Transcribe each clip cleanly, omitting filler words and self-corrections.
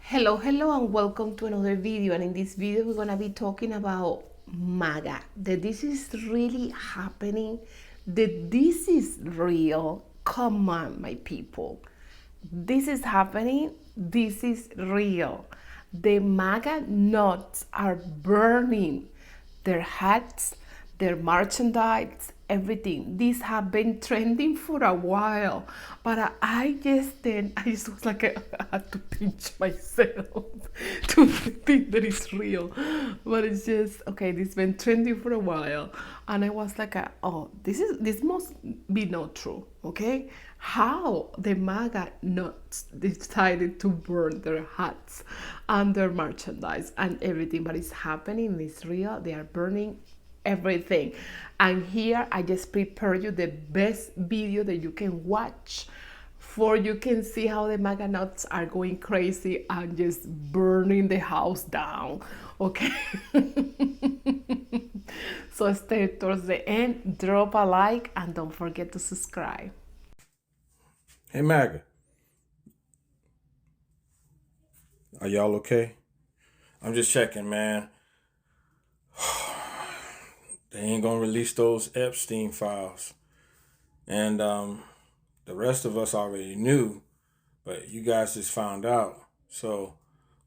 Hello, and welcome to another video. And in this video, we're gonna be talking about MAGA. That this is really happening. That this is real. Come on, my people. This is happening. This is real. The MAGA nuts are burning their hats, their merchandise, everything. These have been trending for a while, but I just was like, I had to pinch myself to think that it's real. But it's just, okay, this has been trending for a while. And I was like, oh, this must be not true, okay? How the MAGA nuts decided to burn their hats and their merchandise and everything, but it's happening, it's real. They are burning everything. And here I just prepare you the best video that you can watch, for you can see how the MAGA nuts are going crazy and just burning the house down, okay? So stay towards the end, drop a like, and don't forget to subscribe. Hey MAGA, are y'all okay? I'm just checking, man. They ain't gonna release those Epstein Files. And the rest of us already knew, but you guys just found out. So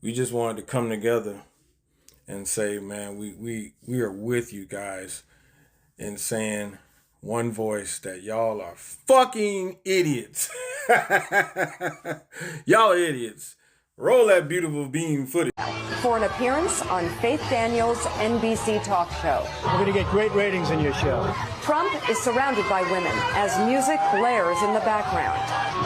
we just wanted to come together and say, man, we are with you guys in saying one voice that y'all are fucking idiots. Y'all idiots. Roll that beautiful beam footage. For an appearance on Faith Daniels' NBC talk show. We're going to get great ratings in your show. Trump is surrounded by women as music blares in the background.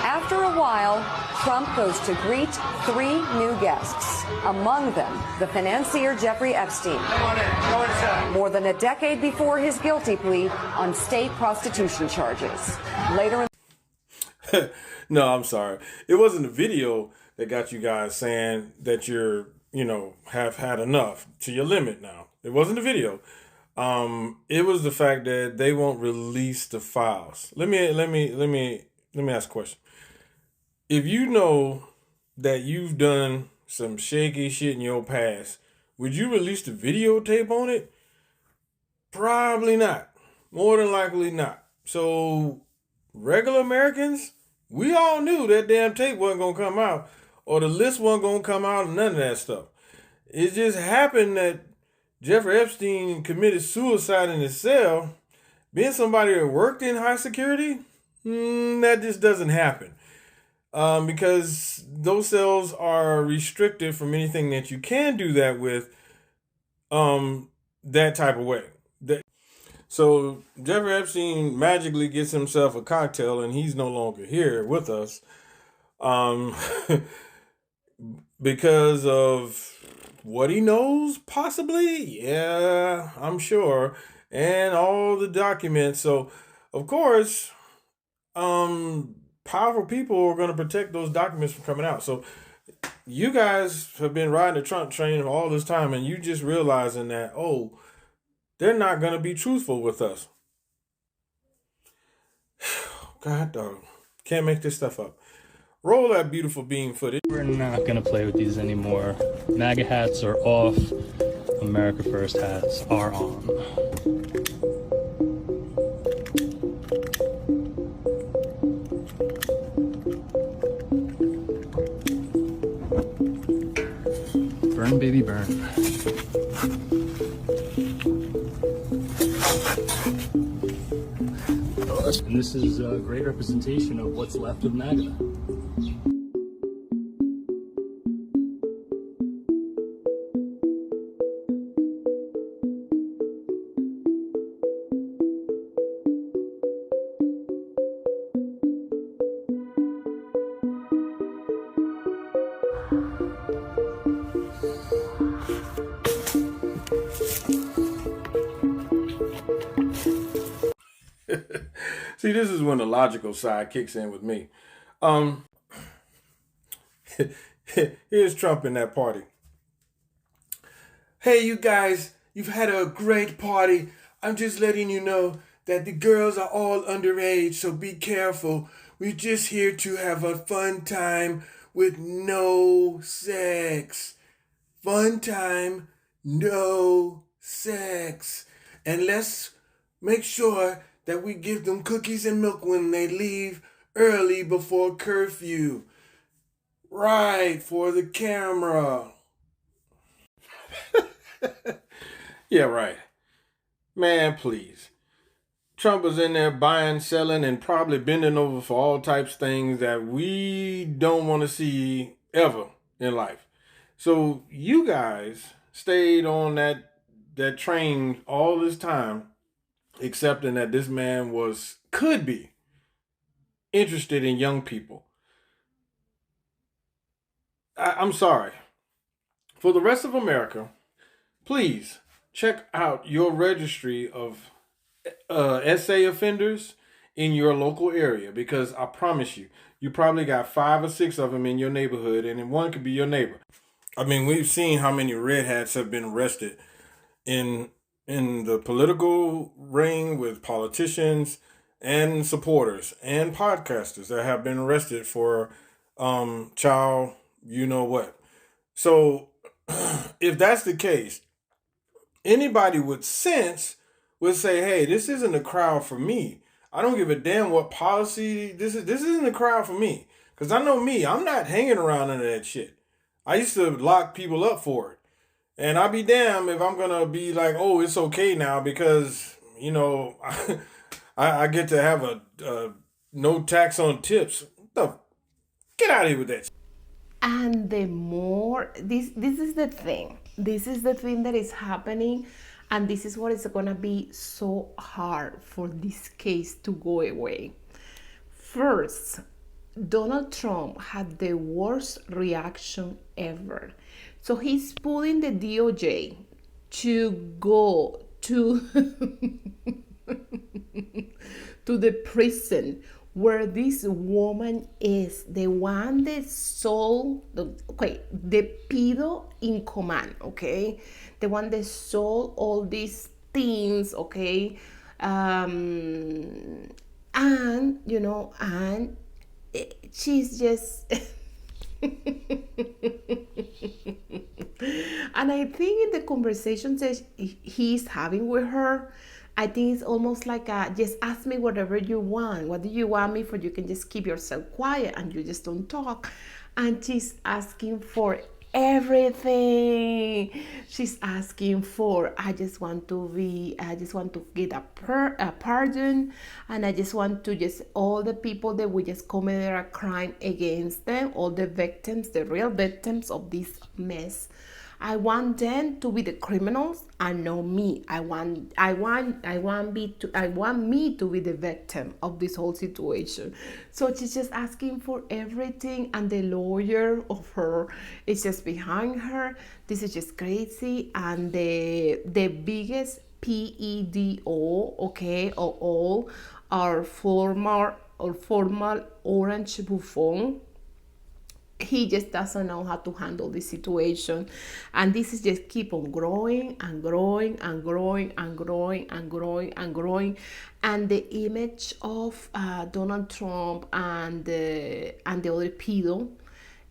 After a while, Trump goes to greet three new guests. Among them, the financier Jeffrey Epstein. More than a decade before his guilty plea on state prostitution charges. Later in No, I'm sorry. It wasn't the video that got you guys saying that you're, have had enough to your limit now. It wasn't the video. It was the fact that they won't release the files. Let me ask a question. If you know that you've done some shaky shit in your past, would you release the videotape on it? Probably not. More than likely not. So regular Americans, we all knew that damn tape wasn't gonna come out, or the list wasn't gonna come out, and none of that stuff. It just happened that Jeffrey Epstein committed suicide in his cell. Being somebody that worked in high security, that just doesn't happen. Because those cells are restricted from anything that you can do that with that type of way. So Jeffrey Epstein magically gets himself a cocktail and he's no longer here with us because of what he knows, possibly. Yeah, I'm sure. And all the documents. So, of course, powerful people are going to protect those documents from coming out. So you guys have been riding the Trump train all this time and you just realizing that, oh, they're not going to be truthful with us. God dog. Can't make this stuff up. Roll that beautiful beam footage. We're not going to play with these anymore. MAGA hats are off. America First hats are on. Burn, baby, burn. And this is a great representation of what's left of MAGA. See, this is when the logical side kicks in with me. Here's Trump in that party. Hey, you guys, you've had a great party. I'm just letting you know that the girls are all underage, so be careful. We're just here to have a fun time with no sex. Fun time, no sex. And let's make sure that we give them cookies and milk when they leave early before curfew. Right, for the camera. Yeah, right. Man, please. Trump was in there buying, selling, and probably bending over for all types of things that we don't want to see ever in life. So you guys stayed on that train all this time, accepting that this man could be interested in young people. I'm sorry. For the rest of America, please check out your registry of SA offenders in your local area, because I promise you probably got 5 or 6 of them in your neighborhood, and then one could be your neighbor. I mean, we've seen how many red hats have been arrested in the political ring with politicians and supporters and podcasters that have been arrested for child you know what. So if that's the case, anybody with sense would say, hey, this isn't a crowd for me. I don't give a damn what policy this is. This isn't a crowd for me. Because I know me, I'm not hanging around under that shit. I used to lock people up for it. And I'll be damned if I'm going to be like, oh, it's okay now because, you know, I get to have a no tax on tips. Get out of here with that. And the more, this is the thing. This is the thing that is happening. And this is what is going to be so hard for this case to go away. First, Donald Trump had the worst reaction ever. So he's pulling the DOJ to go to, to the prison where this woman is, the one that sold, the pedo in command, okay? The one that sold all these things, okay? And, you know, and she's just... And I think in the conversations that he's having with her, I think it's almost like just ask me whatever you want. What do you want me for? You can just keep yourself quiet and you just don't talk. And she's asking for everything. She's asking for, I just want to get a pardon, and I just want to all the people that we just committed a crime against them, all the victims, the real victims of this mess. I want them to be the criminals and not me. I want me to be the victim of this whole situation. So she's just asking for everything, and the lawyer of her is just behind her. This is just crazy. And the biggest PEDO, okay, of all our formal orange buffoon. He just doesn't know how to handle this situation, and this is just keep on growing and growing and growing and growing and growing and growing, and the image of Donald Trump and the other pedo,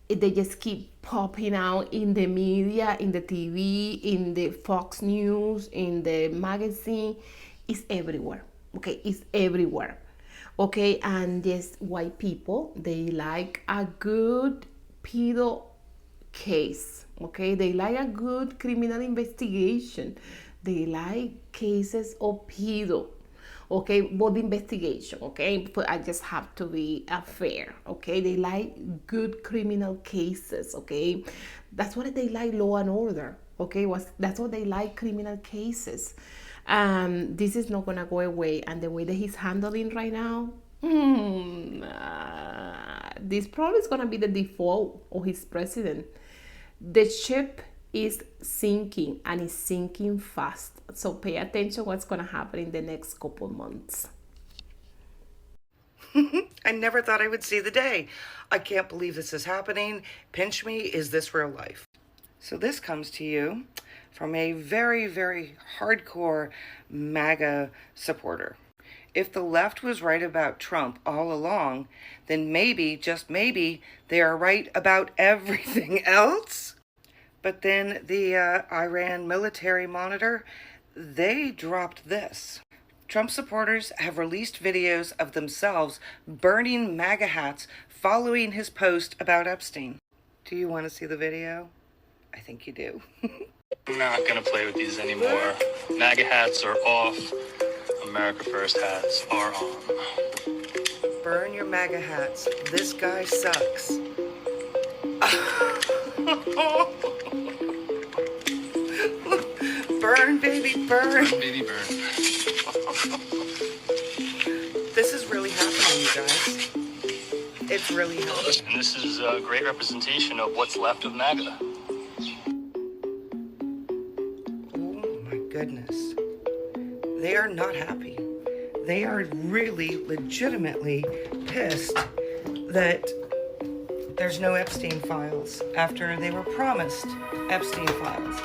they just keep popping out in the media, in the TV, in the Fox News, in the magazine. It's everywhere. Okay, it's everywhere. Okay, and yes, white people, they like a good pedo case. Okay, they like a good criminal investigation. They like cases of pedo. Okay, but investigation. Okay, but I just have to be fair. Okay, they like good criminal cases. Okay, that's what they like, law and order. Okay, that's what they like, criminal cases. This is not gonna go away, and the way that he's handling right now, this probably is gonna be the default of his president. The ship is sinking, and it's sinking fast. So pay attention what's gonna happen in the next couple months. I never thought I would see the day. I can't believe this is happening. Pinch me, is this real life? So this comes to you from a very, very hardcore MAGA supporter. If the left was right about Trump all along, then maybe, just maybe, they are right about everything else. But then the Iran military monitor, they dropped this. Trump supporters have released videos of themselves burning MAGA hats following his post about Epstein. Do you want to see the video? I think you do. I'm not gonna play with these anymore. MAGA hats are off. America First hats are on. Burn your MAGA hats. This guy sucks. Burn, baby, burn. Burn, baby, burn. This is really happening, you guys. It's really happening. And this is a great representation of what's left of MAGA. Oh my goodness. They are not happy. They are really legitimately pissed that there's no Epstein Files after they were promised Epstein Files.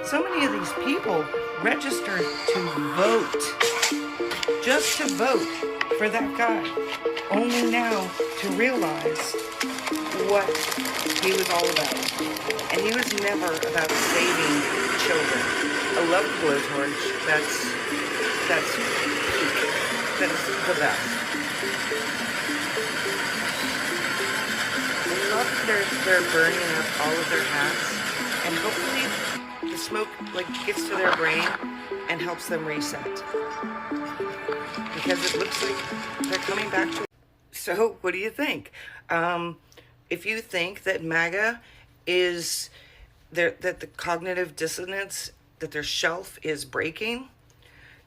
So many of these people registered to vote, just to vote for that guy, only now to realize what he was all about. And he was never about saving children. I love the blowtorch. That's the best. I love that they're burning up all of their hats, and hopefully the smoke gets to their brain and helps them reset. Because it looks like they're coming back to. So, what do you think? If you think that MAGA is that the cognitive dissonance, that their shelf is breaking,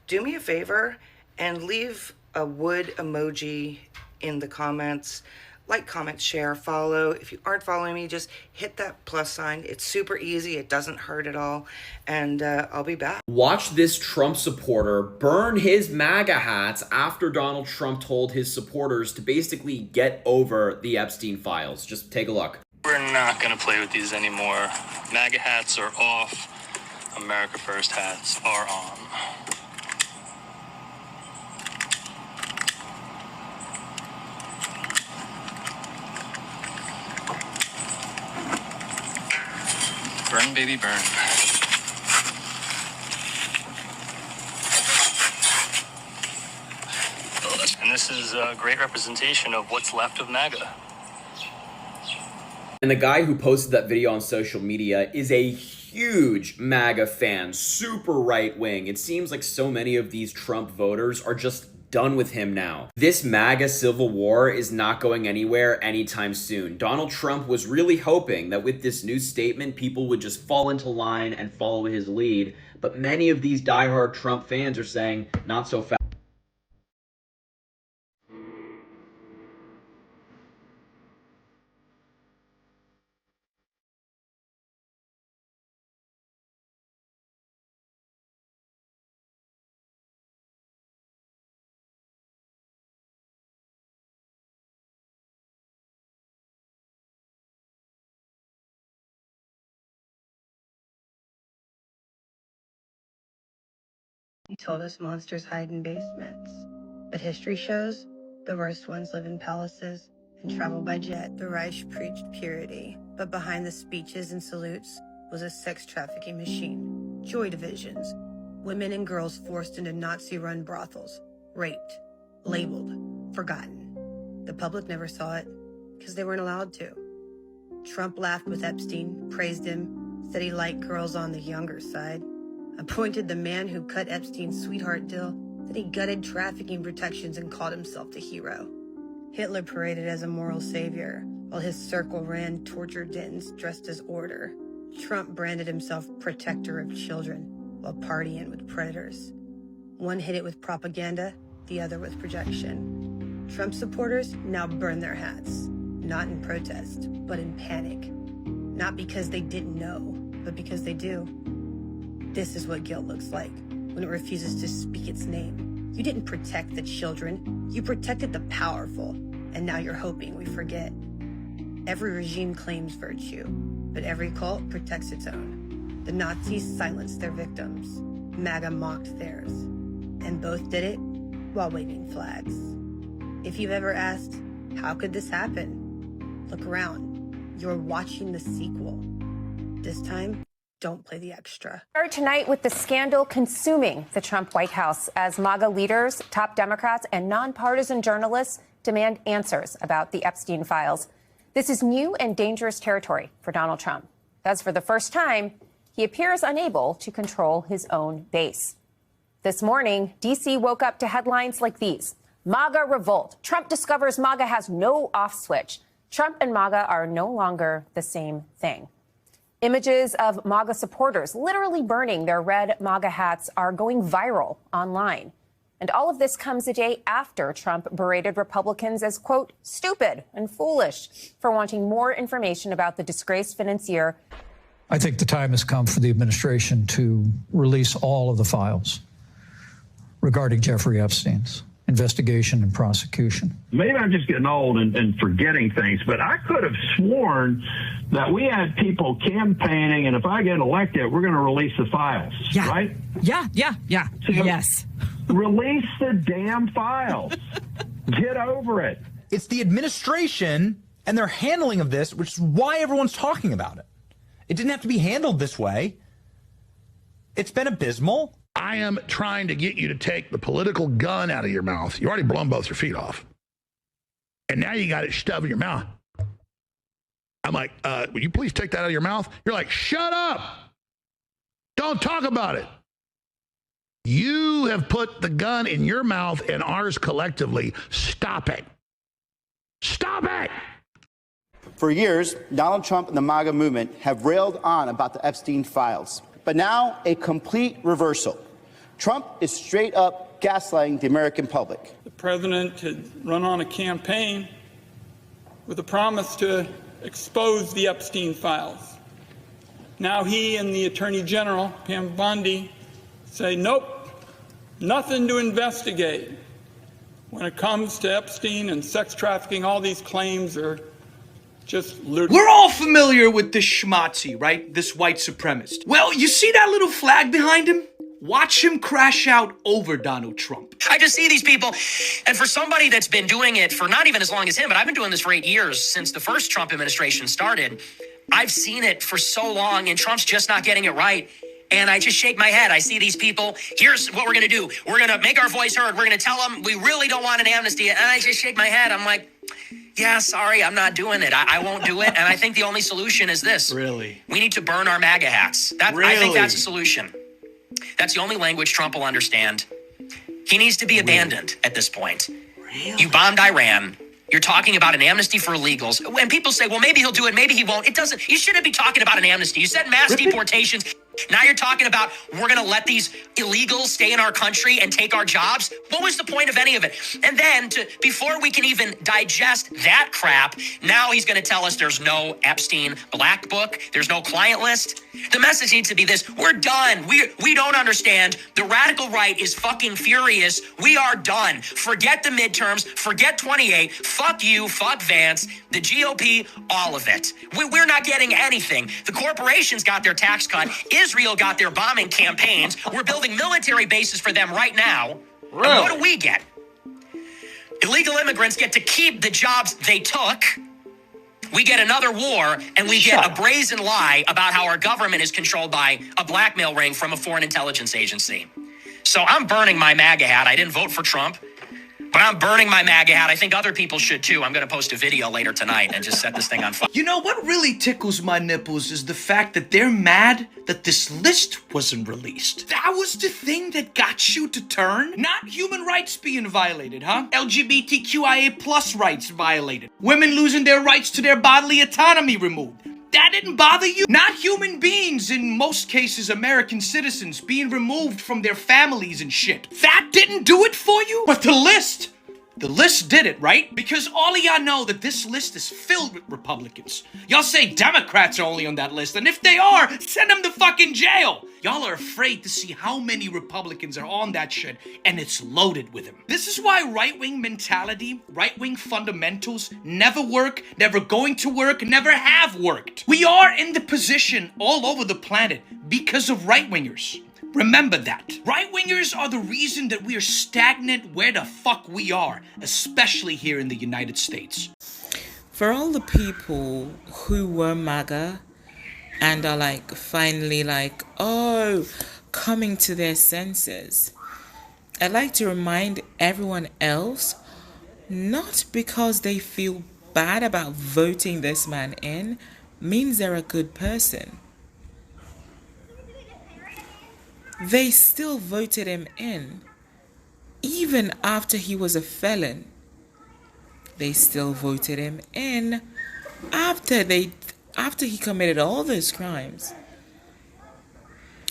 do me a favor and leave a wood emoji in the comments. Like, comment, share, follow. If you aren't following me, just hit that plus sign. It's super easy. It doesn't hurt at all. And I'll be back. Watch this Trump supporter burn his MAGA hats after Donald Trump told his supporters to basically get over the Epstein Files. Just take a look. We're not gonna play with these anymore. MAGA hats are off. America First hats are on. Burn, baby, burn. And this is a great representation of what's left of MAGA. And the guy who posted that video on social media is a huge MAGA fan, super right-wing. It seems like so many of these Trump voters are just done with him now. This MAGA civil war is not going anywhere anytime soon. Donald Trump was really hoping that with this new statement, people would just fall into line and follow his lead. But many of these diehard Trump fans are saying, not so fast. He told us monsters hide in basements. But history shows the worst ones live in palaces and travel by jet. The Reich preached purity, but behind the speeches and salutes was a sex trafficking machine. Joy divisions. Women and girls forced into Nazi-run brothels. Raped. Labeled. Forgotten. The public never saw it because they weren't allowed to. Trump laughed with Epstein, praised him, said he liked girls on the younger side. Appointed the man who cut Epstein's sweetheart deal, then he gutted trafficking protections and called himself the hero. Hitler paraded as a moral savior, while his circle ran torture dens dressed as order. Trump branded himself protector of children, while partying with predators. One hit it with propaganda, the other with projection. Trump supporters now burn their hats, not in protest, but in panic. Not because they didn't know, but because they do. This is what guilt looks like when it refuses to speak its name. You didn't protect the children, you protected the powerful, and now you're hoping we forget. Every regime claims virtue, but every cult protects its own. The Nazis silenced their victims, MAGA mocked theirs, and both did it while waving flags. If you've ever asked, how could this happen? Look around. You're watching the sequel. This time, don't play the extra. Start tonight with the scandal consuming the Trump White House as MAGA leaders, top Democrats, and nonpartisan journalists demand answers about the Epstein Files. This is new and dangerous territory for Donald Trump, as for the first time, he appears unable to control his own base. This morning, D.C. woke up to headlines like these. MAGA revolt. Trump discovers MAGA has no off switch. Trump and MAGA are no longer the same thing. Images of MAGA supporters literally burning their red MAGA hats are going viral online. And all of this comes a day after Trump berated Republicans as, quote, stupid and foolish for wanting more information about the disgraced financier. I think the time has come for the administration to release all of the files regarding Jeffrey Epstein's investigation and prosecution. Maybe I'm just getting old and forgetting things, but I could have sworn that we had people campaigning, and if I get elected, we're going to release the files, right? Yeah. So Yes. Release the damn files. Get over it. It's the administration and their handling of this, which is why everyone's talking about it. It didn't have to be handled this way. It's been abysmal. I am trying to get you to take the political gun out of your mouth. You already blown both your feet off. And now you got it shoved in your mouth. I'm like, will you please take that out of your mouth? You're like, shut up. Don't talk about it. You have put the gun in your mouth and ours collectively. Stop it. Stop it. For years, Donald Trump and the MAGA movement have railed on about the Epstein Files. But now, a complete reversal. Trump is straight up gaslighting the American public. The president had run on a campaign with a promise to expose the Epstein Files. Now he and the Attorney General, Pam Bondi, say, nope, nothing to investigate. When it comes to Epstein and sex trafficking, all these claims are just ludicrous. We're all familiar with this schmatzi, right? This white supremacist. Well, you see that little flag behind him? Watch him crash out over Donald Trump. I just see these people, and for somebody that's been doing it for not even as long as him, but I've been doing this for 8 years since the first Trump administration started. I've seen it for so long, and Trump's just not getting it right. And I just shake my head. I see these people. Here's what we're going to do. We're going to make our voice heard. We're going to tell them we really don't want an amnesty. And I just shake my head. I'm like, yeah, sorry, I'm not doing it. I won't do it. And I think the only solution is this. Really? We need to burn our MAGA hats. I think that's a solution. That's the only language Trump will understand. He needs to be abandoned at this point. Really? You bombed Iran. You're talking about an amnesty for illegals. And people say, well, maybe he'll do it, maybe he won't. It doesn't. You shouldn't be talking about an amnesty. You said mass deportations. Now you're talking about we're going to let these illegals stay in our country and take our jobs. What was the point of any of it? And then before we can even digest that crap, now he's going to tell us there's no Epstein black book. There's no client list. The message needs to be this. We're done. We don't understand. The radical right is fucking furious. We are done. Forget the midterms. Forget 28. Fuck you. Fuck Vance. The GOP. All of it. We're not getting anything. The corporations got their tax cut. Israel got their bombing campaigns. We're building military bases for them right now. Really? And what do we get? Illegal immigrants get to keep the jobs they took. We get another war, and we get a brazen lie about how our government is controlled by a blackmail ring from a foreign intelligence agency. So I'm burning my MAGA hat. I didn't vote for Trump, but I'm burning my MAGA hat. I think other people should too. I'm going to post a video later tonight and just set this thing on fire. You know, what really tickles my nipples is the fact that they're mad that this list wasn't released. That was the thing that got you to turn? Not human rights being violated, huh? LGBTQIA plus rights violated. Women losing their rights to their bodily autonomy removed. That didn't bother you? Not human beings, in most cases American citizens, being removed from their families and shit. That didn't do it for you? But the list did it, right? Because all of y'all know that this list is filled with Republicans. Y'all say Democrats are only on that list, and if they are, send them to fucking jail. Y'all are afraid to see how many Republicans are on that shit, and it's loaded with them. This is why right-wing mentality, right-wing fundamentals never work, never going to work, never have worked. We are in the position all over the planet because of right-wingers. Remember that. Right-wingers are the reason that we are stagnant where the fuck we are, especially here in the United States. For all the people who were MAGA and are like finally like, oh, coming to their senses, I'd like to remind everyone else, not because they feel bad about voting this man in, means they're a good person. They still voted him in, even after he was a felon. They still voted him in after he committed all those crimes.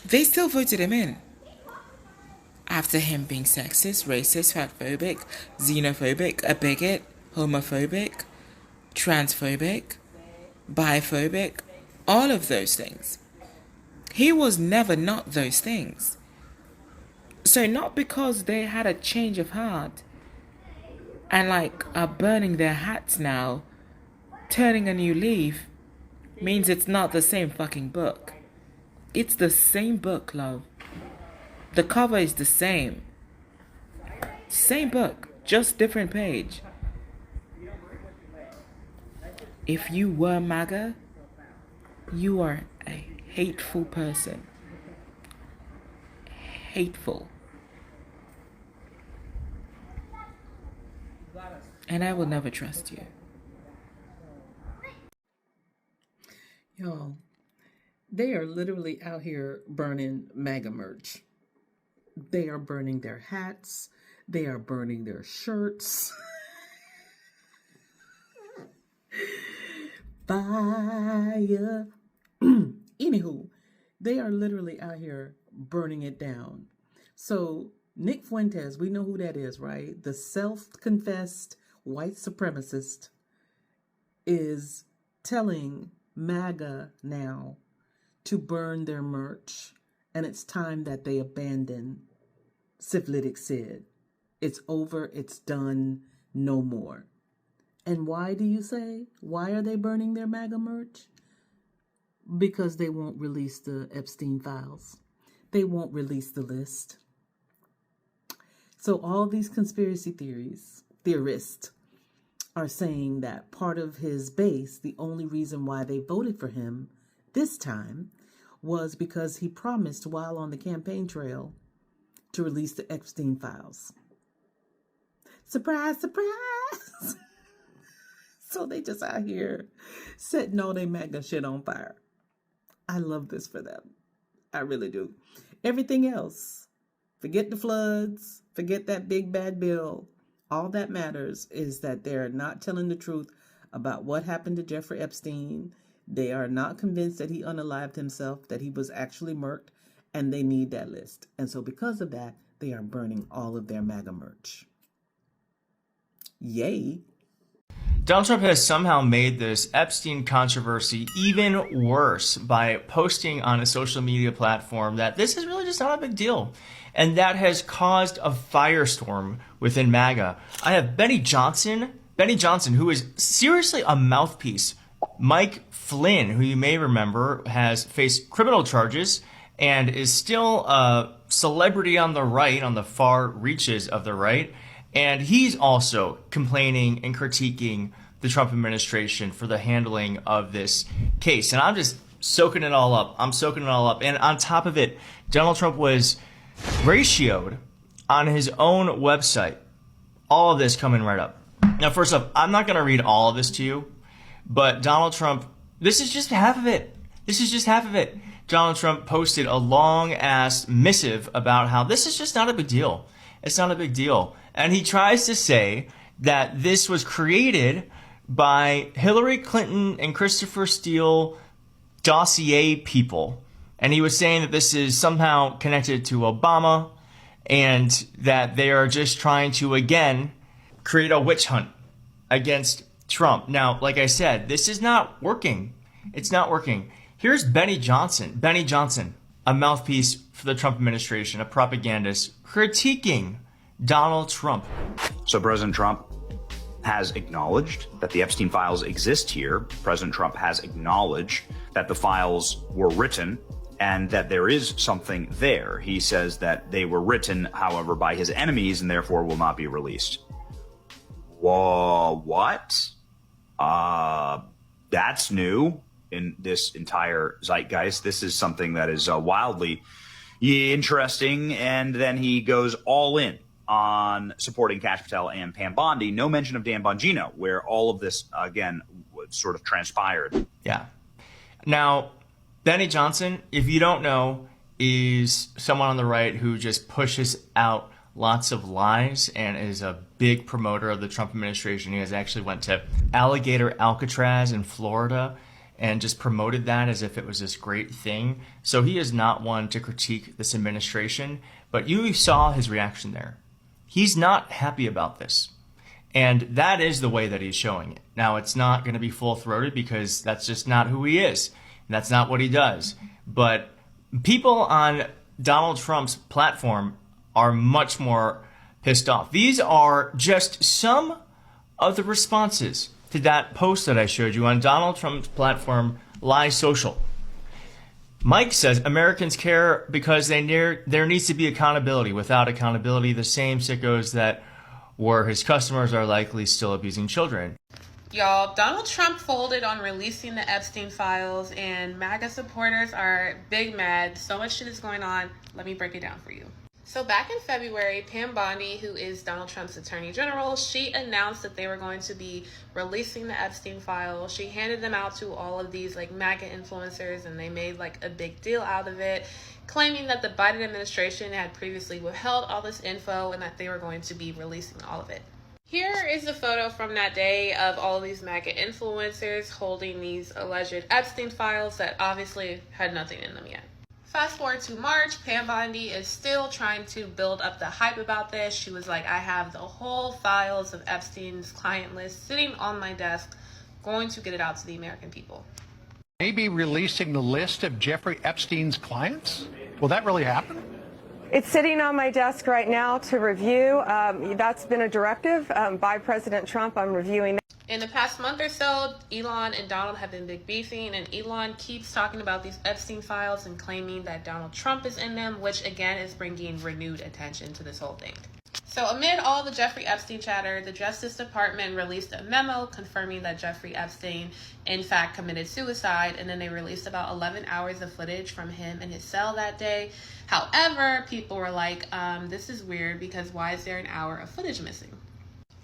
They still voted him in after him being sexist, racist, fatphobic, xenophobic, a bigot, homophobic, transphobic, biphobic, all of those things. He was never not those things. So not because they had a change of heart and like are burning their hats now, turning a new leaf, means it's not the same fucking book. It's the same book, love. The cover is the same. Same book, just different page. If you were MAGA, you are a hateful person. Hateful. And I will never trust you. Y'all, they are literally out here burning MAGA merch. They are burning their hats. They are burning their shirts. Fire. Anywho, they are literally out here burning it down. So Nick Fuentes, we know who that is, right? The self-confessed white supremacist is telling MAGA now to burn their merch, and it's time that they abandon syphilitic Sid. It's over, it's done, no more. And why do you say? Why are they burning their MAGA merch? Because they won't release the Epstein Files. They won't release the list. So all these conspiracy theorists are saying that part of his base, the only reason why they voted for him this time, was because he promised while on the campaign trail to release the Epstein Files. Surprise, surprise! So they just out here setting all their MAGA shit on fire. I love this for them. I really do. Everything else, forget the floods, forget that big bad bill. All that matters is that they're not telling the truth about what happened to Jeffrey Epstein. They are not convinced that he unalived himself, that he was actually murked, and they need that list. And so because of that, they are burning all of their MAGA merch. Yay. Donald Trump has somehow made this Epstein controversy even worse by posting on a social media platform that this is really just not a big deal. And that has caused a firestorm within MAGA. I have Benny Johnson, who is seriously a mouthpiece. Mike Flynn, who you may remember, has faced criminal charges and is still a celebrity on the right, on the far reaches of the right. And he's also complaining and critiquing the Trump administration for the handling of this case. And I'm just soaking it all up. And on top of it, Donald Trump was ratioed on his own website. All of this coming right up. Now, first off, I'm not going to read all of this to you, but Donald Trump, this is just half of it. Donald Trump posted a long-ass missive about how this is just not a big deal. It's not a big deal. And he tries to say that this was created by Hillary Clinton and Christopher Steele dossier people. And he was saying that this is somehow connected to Obama and that they are just trying to, again, create a witch hunt against Trump. Now, like I said, this is not working. It's not working. Here's Benny Johnson, a mouthpiece for the Trump administration, a propagandist, critiquing Donald Trump. So President Trump has acknowledged that the Epstein files exist here. President Trump has acknowledged that the files were written and that there is something there. He says that they were written, however, by his enemies and therefore will not be released. Whoa, what? That's new in this entire zeitgeist. This is something that is wildly interesting. And then he goes all in on supporting Kash Patel and Pam Bondi. No mention of Dan Bongino, where all of this, again, sort of transpired. Yeah. Now, Benny Johnson, if you don't know, is someone on the right who just pushes out lots of lies and is a big promoter of the Trump administration. He has actually went to Alligator Alcatraz in Florida and just promoted that as if it was this great thing. So he is not one to critique this administration, but you saw his reaction there. He's not happy about this. And that is the way that he's showing it. Now, it's not going to be full-throated because that's just not who he is. That's not what he does. But people on Donald Trump's platform are much more pissed off. These are just some of the responses to that post that I showed you on Donald Trump's platform, Lie Social. Mike says Americans care because there needs to be accountability. Without accountability, the same sickos that were his customers are likely still abusing children. Y'all, Donald Trump folded on releasing the Epstein Files, and MAGA supporters are big mad. So much shit is going on. Let me break it down for you. So back in February, Pam Bondi, who is Donald Trump's attorney general, she announced that they were going to be releasing the Epstein Files. She handed them out to all of these MAGA influencers, and they made a big deal out of it, claiming that the Biden administration had previously withheld all this info and that they were going to be releasing all of it. Here is a photo from that day of all of these MAGA influencers holding these alleged Epstein Files that obviously had nothing in them yet. Fast forward to March, Pam Bondi is still trying to build up the hype about this. She was like, I have the whole files of Epstein's client list sitting on my desk, going to get it out to the American people. Maybe releasing the list of Jeffrey Epstein's clients? Will that really happen? It's sitting on my desk right now to review. That's been a directive by President Trump. I'm reviewing that. In the past month or so, Elon and Donald have been big beefing, and Elon keeps talking about these Epstein files and claiming that Donald Trump is in them, which again is bringing renewed attention to this whole thing. So amid all the Jeffrey Epstein chatter, the Justice Department released a memo confirming that Jeffrey Epstein in fact committed suicide, and then they released about 11 hours of footage from him in his cell that day. However, people were like, this is weird because why is there an hour of footage missing?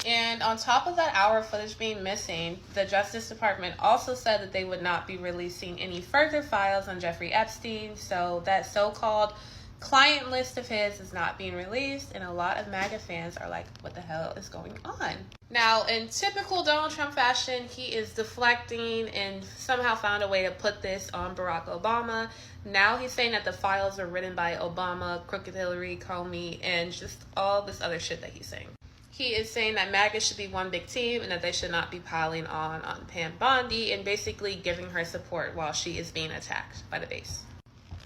And on top of that hour of footage being missing, the Justice Department also said that they would not be releasing any further files on Jeffrey Epstein. So that so-called client list of his is not being released, and a lot of MAGA fans are like, what the hell is going on? Now, in typical Donald Trump fashion, he is deflecting and somehow found a way to put this on Barack Obama. Now he's saying that the files were written by Obama, Crooked Hillary, Comey, and just all this other shit that he's saying. He is saying that MAGA should be one big team and that they should not be piling on Pam Bondi and basically giving her support while she is being attacked by the base.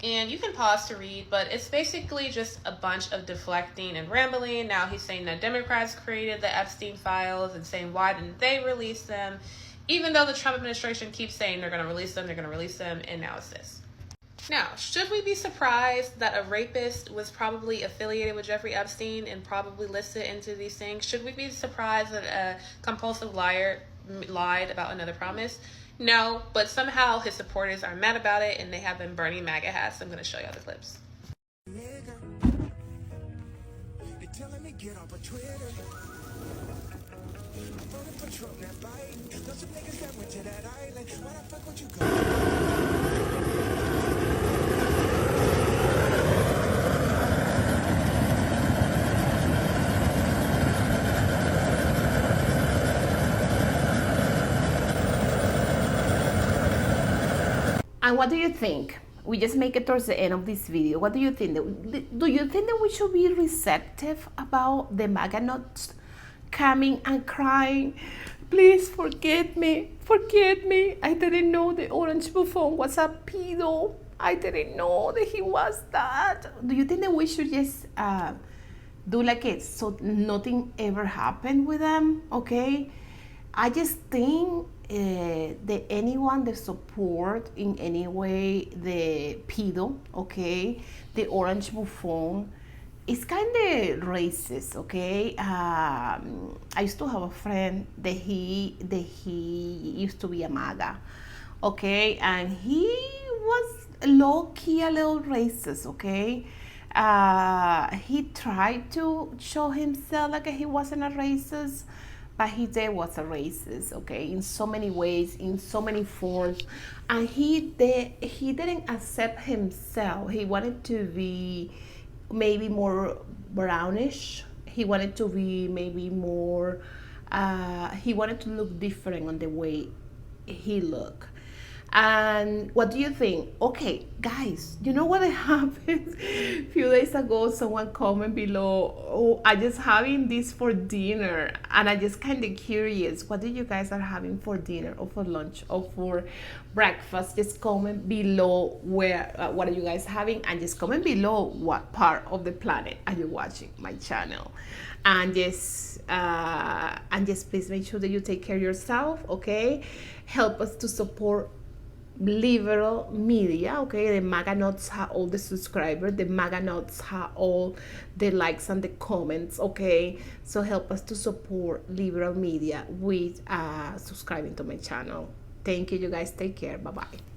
And you can pause to read, but it's basically just a bunch of deflecting and rambling. Now he's saying that Democrats created the Epstein Files and saying, why didn't they release them? Even though the Trump administration keeps saying they're going to release them, and now it's this. Now, should we be surprised that a rapist was probably affiliated with Jeffrey Epstein and probably listed into these things? Should we be surprised that a compulsive liar lied about another promise? No, but somehow his supporters are mad about it and they have been burning MAGA hats. I'm going to show y'all the clips. And what do you think? We just make it towards the end of this video. What do you think? Do you think that we should be receptive about the MAGA nuts coming and crying, please forgive me, I didn't know the orange buffon was a pedo, I didn't know that he was that. Do you think that we should just do like it so nothing ever happened with them, okay? I just think that anyone that support in any way the pedo, okay, the orange buffoon, it's kind of racist, okay. I used to have a friend that he used to be a MAGA, okay, and he was low-key a little racist, okay. He tried to show himself like he wasn't a racist, but he was a racist, okay, in so many ways, in so many forms, and he didn't accept himself. He wanted to be maybe more brownish. He wanted to be maybe more. He wanted to look different on the way he looked. And what do you think? Okay, guys, you know what happened? A few days ago, someone comment below, oh, I just having this for dinner. And I just kind of curious, what do you guys are having for dinner or for lunch or for breakfast? Just comment below where, what are you guys having? And just comment below what part of the planet are you watching my channel. And just please make sure that you take care of yourself, okay? Help us to support liberal media, okay. The MAGA nuts have all the subscribers, the MAGA nuts have all the likes and the comments, okay. So help us to support liberal media with subscribing to my channel. Thank you, you guys. Take care. Bye bye.